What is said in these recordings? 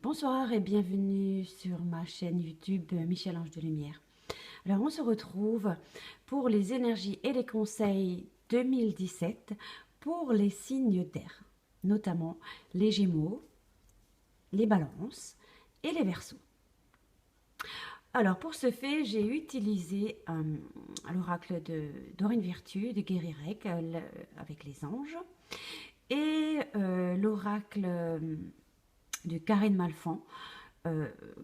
Bonsoir et bienvenue sur ma chaîne YouTube Michel-Ange de Lumière. Alors on se retrouve pour les énergies et les conseils 2017 pour les signes d'air, notamment les Gémeaux, les Balances et les Verseaux. Alors pour ce fait, j'ai utilisé l'oracle d'Aurine Virtue de Guérirec avec les anges et l'oracle de Karine Malfan,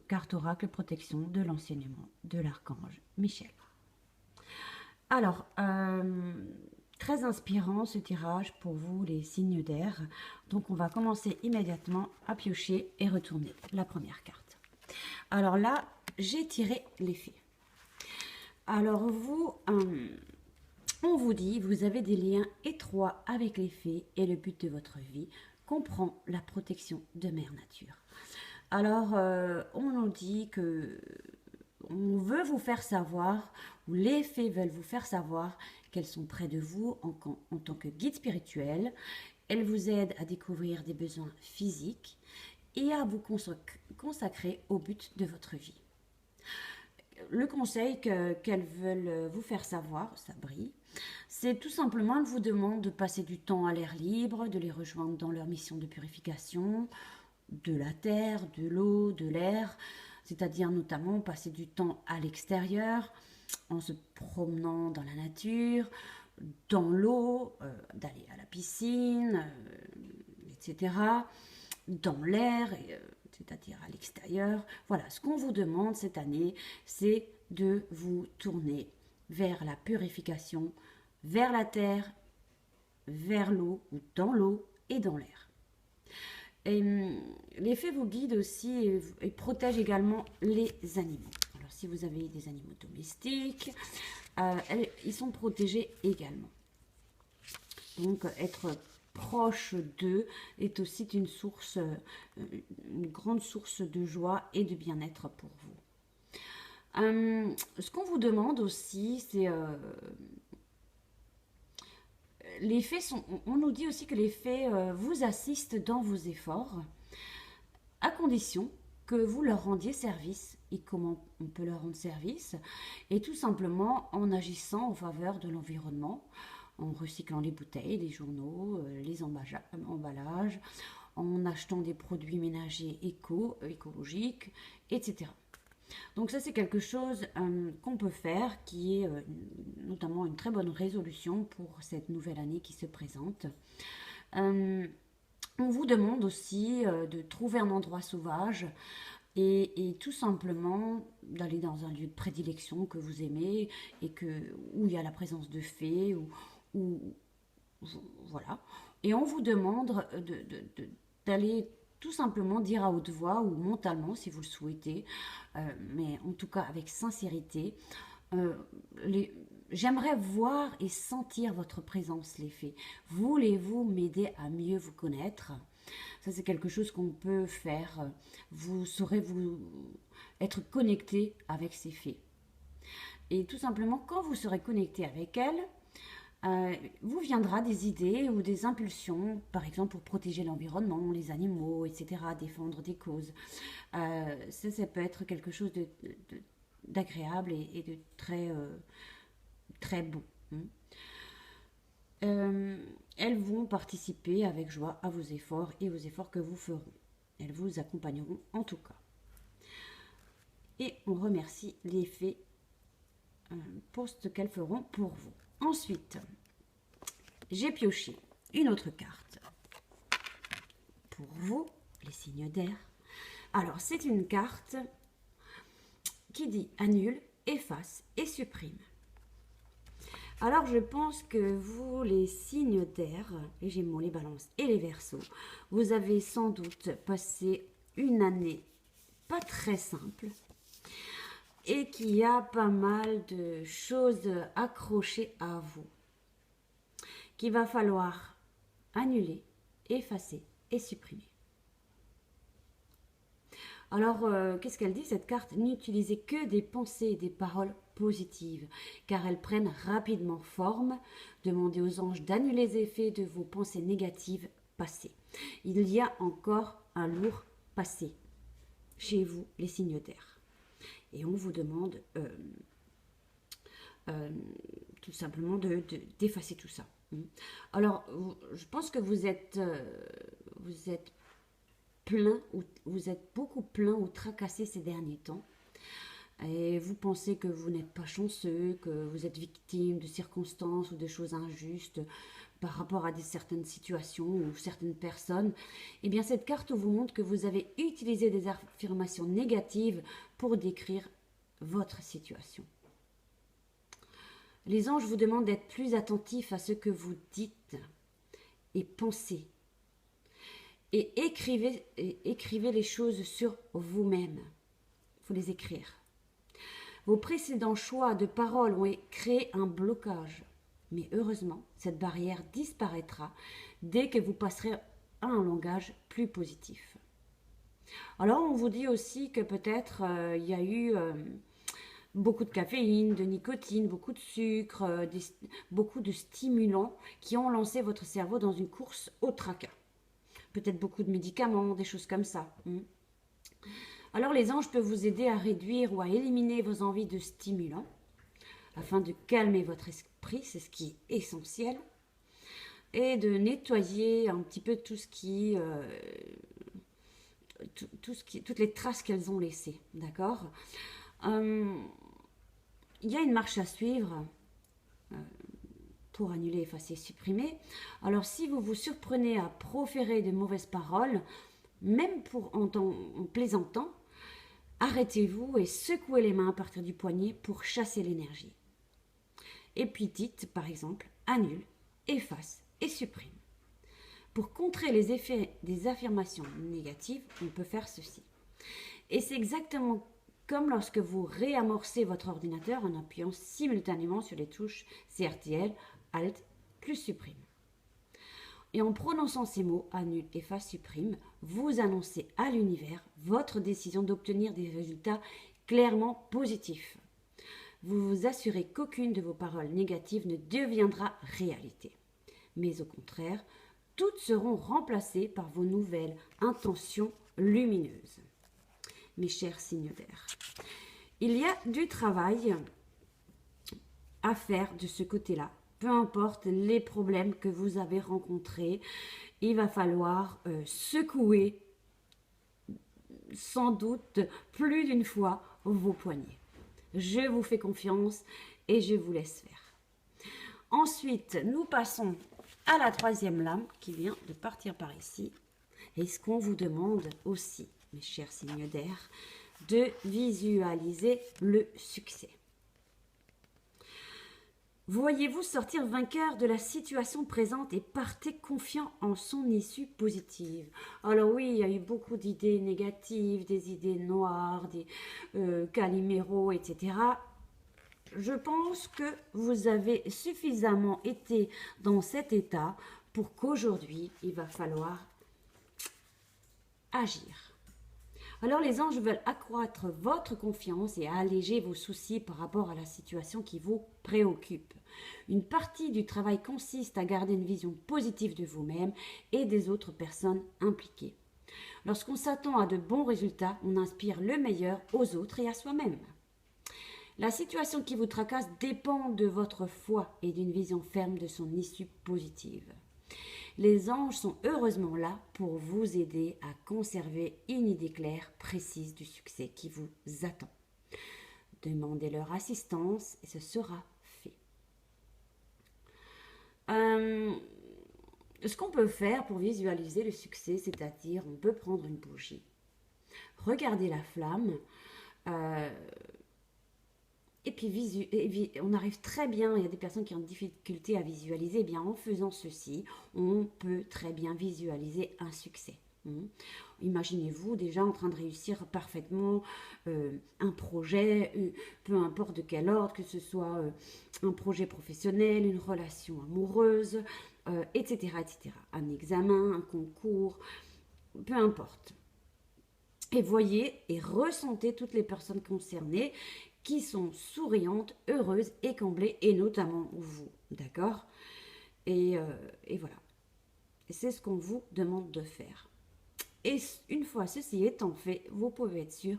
carte oracle protection de l'enseignement de l'archange Michel. Alors, très inspirant ce tirage pour vous les signes d'air. Donc on va commencer immédiatement à piocher et retourner la première carte. Alors là, j'ai tiré les fées. Alors vous, on vous dit, vous avez des liens étroits avec les fées et le but de votre vie comprend la protection de Mère Nature. Alors, on nous dit que on veut vous faire savoir, ou les fées veulent vous faire savoir qu'elles sont près de vous en tant que guide spirituel. Elles vous aident à découvrir des besoins physiques et à vous consacrer au but de votre vie. Le conseil qu'elles veulent vous faire savoir, ça brille, c'est tout simplement, elles vous demandent de passer du temps à l'air libre, de les rejoindre dans leur mission de purification, de la terre, de l'eau, de l'air, c'est-à-dire notamment passer du temps à l'extérieur, en se promenant dans la nature, dans l'eau, d'aller à la piscine, etc., dans l'air, c'est-à-dire à l'extérieur. Voilà, ce qu'on vous demande cette année, c'est de vous tourner vers la purification, vers la terre, vers l'eau, ou dans l'eau et dans l'air. Et les fées vous guident aussi et protègent également les animaux. Alors si vous avez des animaux domestiques, ils sont protégés également. Donc être proche d'eux est aussi une source, une grande source de joie et de bien-être pour vous. Ce qu'on vous demande aussi, c'est les fées on nous dit aussi que les fées vous assistent dans vos efforts, à condition que vous leur rendiez service. Et comment on peut leur rendre service? Et tout simplement en agissant en faveur de l'environnement, en recyclant les bouteilles, les journaux, les emballages, en achetant des produits ménagers écologiques, etc. Donc ça, c'est quelque chose qu'on peut faire, qui est notamment une très bonne résolution pour cette nouvelle année qui se présente. On vous demande aussi de trouver un endroit sauvage et tout simplement d'aller dans un lieu de prédilection que vous aimez et où il y a la présence de fées, ou voilà. Et on vous demande d'aller tout simplement dire à haute voix ou mentalement si vous le souhaitez, mais en tout cas avec sincérité, j'aimerais voir et sentir votre présence, les fées. Voulez-vous m'aider à mieux vous connaître? Ça, c'est quelque chose qu'on peut faire. Vous saurez vous être connecté avec ces fées. Et tout simplement, quand vous serez connecté avec elles, vous viendra des idées ou des impulsions, par exemple pour protéger l'environnement, les animaux, etc., défendre des causes. Ça peut être quelque chose d'agréable et de très beau. Elles vont participer avec joie à vos efforts et aux efforts que vous ferez. Elles vous accompagneront en tout cas. Et on remercie les fées pour ce qu'elles feront pour vous. Ensuite, j'ai pioché une autre carte pour vous, les signes d'air. Alors, c'est une carte qui dit annule, efface et supprime. Alors, je pense que vous, les signes d'air, les Gémeaux, les Balances et les Verseaux, vous avez sans doute passé une année pas très simple et qui a pas mal de choses accrochées à vous, qu'il va falloir annuler, effacer et supprimer. Alors, qu'est-ce qu'elle dit cette carte? N'utilisez que des pensées et des paroles positives, car elles prennent rapidement forme. Demandez aux anges d'annuler les effets de vos pensées négatives passées. Il y a encore un lourd passé. chez vous, les signes d'air. Et on vous demande tout simplement d'effacer tout ça. Alors, je pense que vous êtes plein, ou vous êtes beaucoup plein ou tracassé ces derniers temps. Et vous pensez que vous n'êtes pas chanceux, que vous êtes victime de circonstances ou de choses injustes par rapport à certaines situations ou certaines personnes. Eh bien, cette carte vous montre que vous avez utilisé des affirmations négatives pour décrire votre situation. Les anges vous demandent d'être plus attentifs à ce que vous dites et pensez. Et écrivez les choses sur vous-même. Il faut les écrire. Vos précédents choix de paroles ont créé un blocage. Mais heureusement, cette barrière disparaîtra dès que vous passerez à un langage plus positif. Alors, on vous dit aussi que peut-être il y a eu beaucoup de caféine, de nicotine, beaucoup de sucre, beaucoup de stimulants qui ont lancé votre cerveau dans une course au tracas. Peut-être beaucoup de médicaments, des choses comme ça. Alors les anges peuvent vous aider à réduire ou à éliminer vos envies de stimulants afin de calmer votre esprit, c'est ce qui est essentiel, et de nettoyer un petit peu tout ce qui, toutes les traces qu'elles ont laissées, d'accord. Il y a une marche à suivre pour annuler, effacer, supprimer. Alors si vous vous surprenez à proférer de mauvaises paroles, même en plaisantant, arrêtez-vous et secouez les mains à partir du poignet pour chasser l'énergie. Et puis dites, par exemple, annule, efface et supprime. Pour contrer les effets des affirmations négatives, on peut faire ceci. Et c'est exactement comme lorsque vous réamorcez votre ordinateur en appuyant simultanément sur les touches CTRL, ALT, plus supprime. Et en prononçant ces mots, annule, efface, supprime, vous annoncez à l'univers votre décision d'obtenir des résultats clairement positifs. Vous vous assurez qu'aucune de vos paroles négatives ne deviendra réalité. Mais au contraire, toutes seront remplacées par vos nouvelles intentions lumineuses. Mes chers signes d'air, il y a du travail à faire de ce côté-là. Peu importe les problèmes que vous avez rencontrés, il va falloir secouer sans doute plus d'une fois vos poignets. Je vous fais confiance et je vous laisse faire. Ensuite, nous passons à la troisième lame qui vient de partir par ici. Et ce qu'on vous demande aussi, mes chers signes d'air, de visualiser le succès. Voyez-vous sortir vainqueur de la situation présente et partez confiant en son issue positive. Alors oui, il y a eu beaucoup d'idées négatives, des idées noires, des caliméros, etc. Je pense que vous avez suffisamment été dans cet état pour qu'aujourd'hui, il va falloir agir. Alors les anges veulent accroître votre confiance et alléger vos soucis par rapport à la situation qui vous préoccupe. Une partie du travail consiste à garder une vision positive de vous-même et des autres personnes impliquées. Lorsqu'on s'attend à de bons résultats, on inspire le meilleur aux autres et à soi-même. La situation qui vous tracasse dépend de votre foi et d'une vision ferme de son issue positive. Les anges sont heureusement là pour vous aider à conserver une idée claire, précise du succès qui vous attend. Demandez leur assistance et ce sera fait. Ce qu'on peut faire pour visualiser le succès, c'est-à-dire on peut prendre une bougie, regarder la flamme, et puis on arrive très bien, il y a des personnes qui ont des difficultés à visualiser, eh bien en faisant ceci, on peut très bien visualiser un succès. Imaginez-vous déjà en train de réussir parfaitement un projet, peu importe de quel ordre, que ce soit un projet professionnel, une relation amoureuse, etc., etc. Un examen, un concours, peu importe. Et voyez et ressentez toutes les personnes concernées qui sont souriantes, heureuses et comblées, et notamment vous, d'accord ? Et voilà. Et c'est ce qu'on vous demande de faire. Et une fois ceci étant fait, vous pouvez être sûr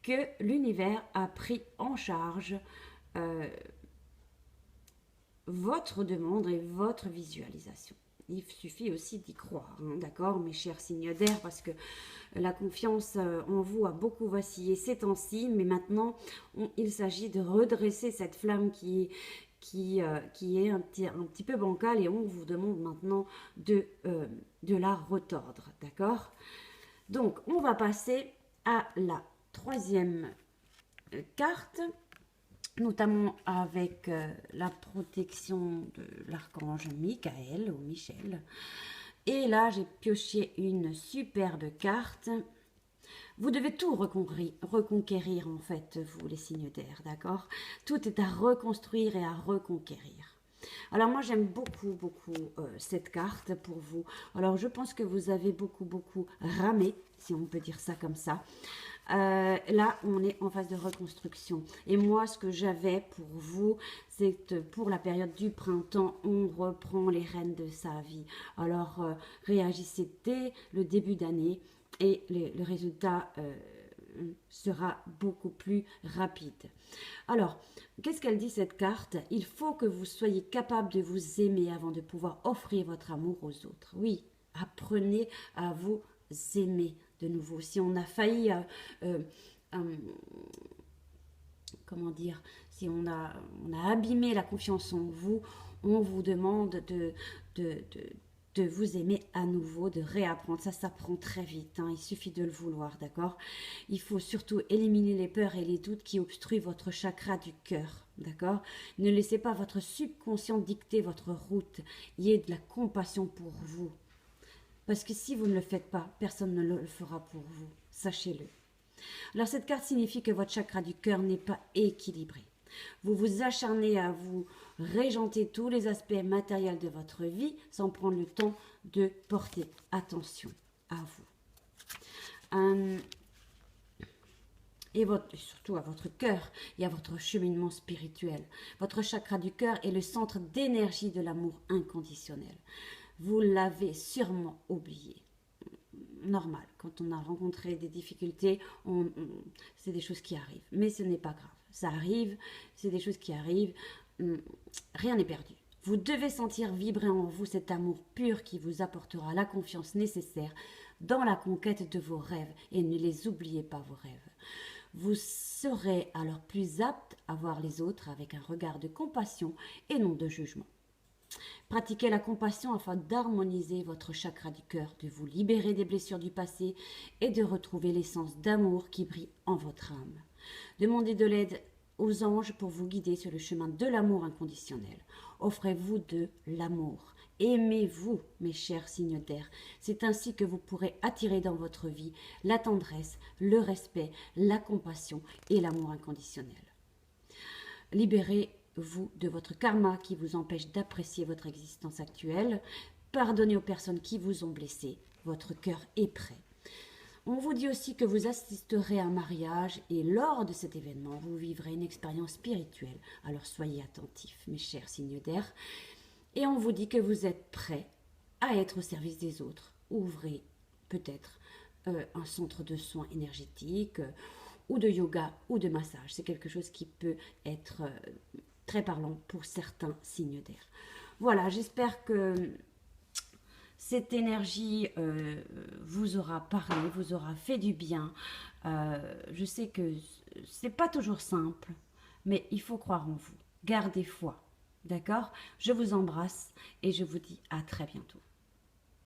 que l'univers a pris en charge euh, votre demande et votre visualisation. Il suffit aussi d'y croire, hein, d'accord, mes chers signes d'air, parce que la confiance en vous a beaucoup vacillé ces temps-ci, mais maintenant, il s'agit de redresser cette flamme qui est un petit peu bancale et on vous demande maintenant de la retordre, d'accord. Donc, on va passer à la troisième carte, notamment avec la protection de l'archange Michael ou Michel. Et là, j'ai pioché une superbe carte. Vous devez tout reconquérir en fait, vous les signes d'air, d'accord? Tout est à reconstruire et à reconquérir. Alors moi j'aime beaucoup cette carte pour vous. Alors je pense que vous avez beaucoup ramé, si on peut dire ça comme ça. Là on est en phase de reconstruction. Et moi ce que j'avais pour vous, c'est que pour la période du printemps, on reprend les rênes de sa vie. Alors réagissez dès le début d'année et le résultat sera beaucoup plus rapide. Alors, qu'est-ce qu'elle dit cette carte? Il faut que vous soyez capable de vous aimer avant de pouvoir offrir votre amour aux autres. Oui, apprenez à vous aimer de nouveau. Si on a failli, comment dire, si on a abîmé la confiance en vous, on vous demande de vous aimer à nouveau, de réapprendre. Ça s'apprend très vite, hein. Il suffit de le vouloir, d'accord? Il faut surtout éliminer les peurs et les doutes qui obstruent votre chakra du cœur, d'accord? Ne laissez pas votre subconscient dicter votre route. Ayez de la compassion pour vous. Parce que si vous ne le faites pas, personne ne le fera pour vous. Sachez-le. Alors cette carte signifie que votre chakra du cœur n'est pas équilibré. Vous vous acharnez à vous régenter tous les aspects matériels de votre vie sans prendre le temps de porter attention à vous. Et surtout à votre cœur et à votre cheminement spirituel. Votre chakra du cœur est le centre d'énergie de l'amour inconditionnel. Vous l'avez sûrement oublié. Normal, quand on a rencontré des difficultés, c'est des choses qui arrivent. Mais ce n'est pas grave. Ça arrive, c'est des choses qui arrivent. Rien n'est perdu. Vous devez sentir vibrer en vous cet amour pur qui vous apportera la confiance nécessaire dans la conquête de vos rêves. Et ne les oubliez pas, vos rêves. Vous serez alors plus apte à voir les autres avec un regard de compassion et non de jugement. Pratiquez la compassion afin d'harmoniser votre chakra du cœur, de vous libérer des blessures du passé et de retrouver l'essence d'amour qui brille en votre âme. Demandez de l'aide aux anges pour vous guider sur le chemin de l'amour inconditionnel. Offrez-vous de l'amour. Aimez-vous, mes chers signes d'air. C'est ainsi que vous pourrez attirer dans votre vie la tendresse, le respect, la compassion et l'amour inconditionnel. Libérez-vous de votre karma qui vous empêche d'apprécier votre existence actuelle. Pardonnez aux personnes qui vous ont blessé. Votre cœur est prêt. On vous dit aussi que vous assisterez à un mariage et lors de cet événement, vous vivrez une expérience spirituelle. Alors soyez attentifs, mes chers signes d'air. Et on vous dit que vous êtes prêts à être au service des autres. Ouvrez peut-être un centre de soins énergétiques ou de yoga ou de massage. C'est quelque chose qui peut être très parlant pour certains signes d'air. Voilà, j'espère que cette énergie vous aura parlé, vous aura fait du bien. Je sais que c'est pas toujours simple, mais il faut croire en vous. Gardez foi, d'accord? Je vous embrasse et je vous dis à très bientôt.